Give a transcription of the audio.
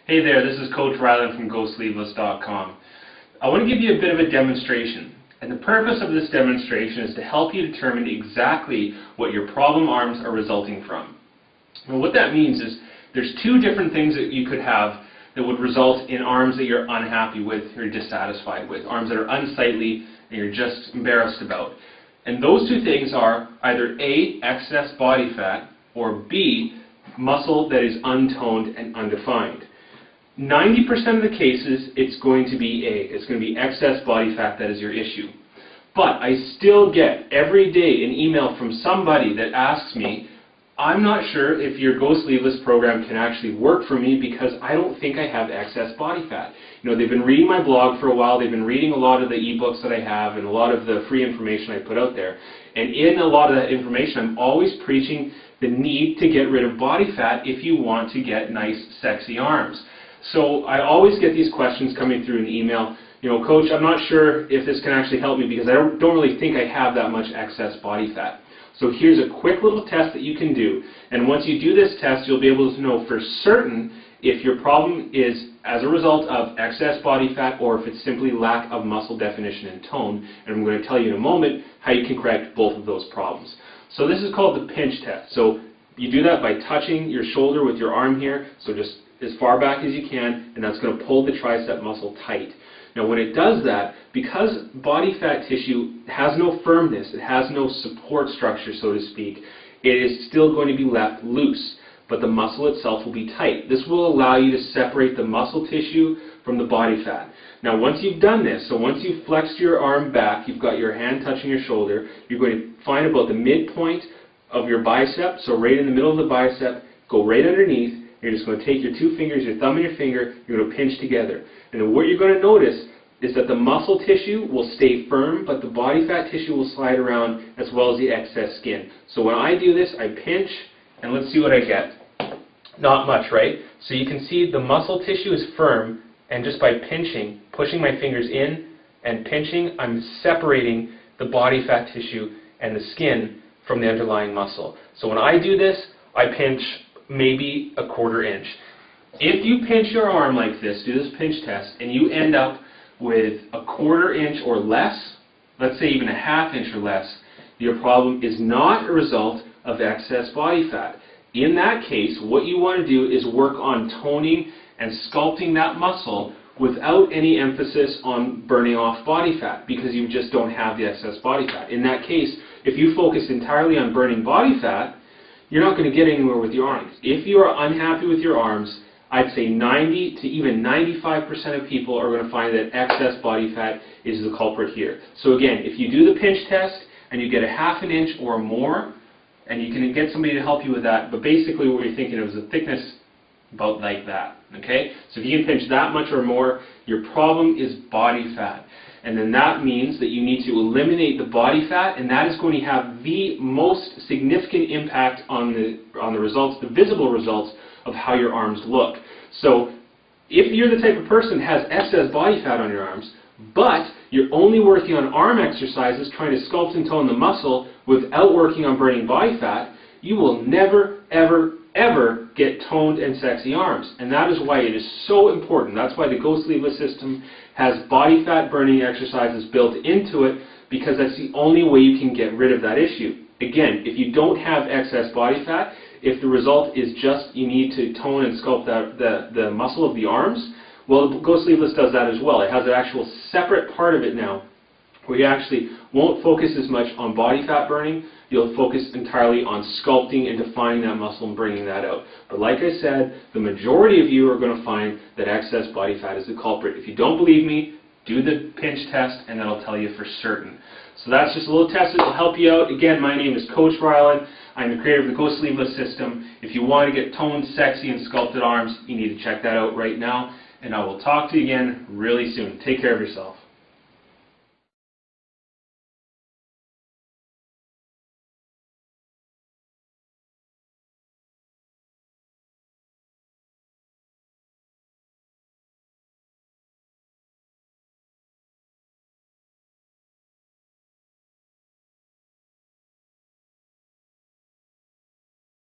Hey there, this is Coach Ryland from GoSleeveless.com. I want to give you a bit of a demonstration. And the purpose of this demonstration is to help you determine exactly what your problem arms are resulting from. And what that means is there's two different things that you could have that would result in arms that you're unhappy with or dissatisfied with, arms that are unsightly and you're just embarrassed about. And those two things are either A, excess body fat, or B, muscle that is untoned and undefined. 90% of the cases, it's going to be A. It's going to be excess body fat that is your issue. But I still get every day an email from somebody that asks me, I'm not sure if your Go Sleeveless program can actually work for me because I don't think I have excess body fat. You know, they've been reading my blog for a while, they've been reading a lot of the ebooks that I have and a lot of the free information I put out there. And in a lot of that information, I'm always preaching the need to get rid of body fat if you want to get nice, sexy arms. So I always get these questions coming through in email. You know, Coach, I'm not sure if this can actually help me because I don't really think I have that much excess body fat. So here's a quick little test that you can do. And once you do this test, you'll be able to know for certain if your problem is as a result of excess body fat or if it's simply lack of muscle definition and tone. And I'm going to tell you in a moment how you can correct both of those problems. So this is called the pinch test. So you do that by touching your shoulder with your arm here. So just as far back as you can, and that's going to pull the tricep muscle tight. Now when it does that, because body fat tissue has no firmness, it has no support structure, so to speak, it is still going to be left loose, but the muscle itself will be tight. This will allow you to separate the muscle tissue from the body fat. Now once you've done this, so once you've flexed your arm back, you've got your hand touching your shoulder, you're going to find about the midpoint of your bicep, so right in the middle of the bicep, go right underneath. You're just going to take your two fingers, your thumb and your finger, you're going to pinch together. And then what you're going to notice is that the muscle tissue will stay firm, but the body fat tissue will slide around as well as the excess skin. So when I do this, I pinch, and let's see what I get. Not much, right? So you can see the muscle tissue is firm, and just by pinching, pushing my fingers in and pinching, I'm separating the body fat tissue and the skin from the underlying muscle. So when I do this, I pinch maybe a 1/4 inch. If you pinch your arm like this, do this pinch test, and you end up with a 1/4 inch or less, let's say even a 1/2 inch or less, your problem is not a result of excess body fat. In that case, what you want to do is work on toning and sculpting that muscle without any emphasis on burning off body fat because you just don't have the excess body fat. In that case, if you focus entirely on burning body fat, you're not going to get anywhere with your arms. If you are unhappy with your arms, I'd say 90 to even 95% of people are going to find that excess body fat is the culprit here. So again, if you do the pinch test and you get a 1/2 inch or more, and you can get somebody to help you with that, but basically what you're thinking of is a thickness about like that. Okay? So if you can pinch that much or more, your problem is body fat. And then that means that you need to eliminate the body fat, and that is going to have the most significant impact on the results, the visible results of how your arms look. So if you're the type of person that has excess body fat on your arms, but you're only working on arm exercises, trying to sculpt and tone the muscle without working on burning body fat, you will never, ever, ever get toned and sexy arms. And that is why it is so important. That's why the Go Sleeveless system has body fat burning exercises built into it, because that's the only way you can get rid of that issue. Again, if you don't have excess body fat, if the result is just you need to tone and sculpt the muscle of the arms, well, Go Sleeveless does that as well. It has an actual separate part of it now where you actually won't focus as much on body fat burning. You'll focus entirely on sculpting and defining that muscle and bringing that out. But like I said, the majority of you are going to find that excess body fat is the culprit. If you don't believe me, do the pinch test and that'll tell you for certain. So that's just a little test that will help you out. Again, my name is Coach Ryland. I'm the creator of the Go Sleeveless system. If you want to get toned, sexy, and sculpted arms, you need to check that out right now. And I will talk to you again really soon. Take care of yourself.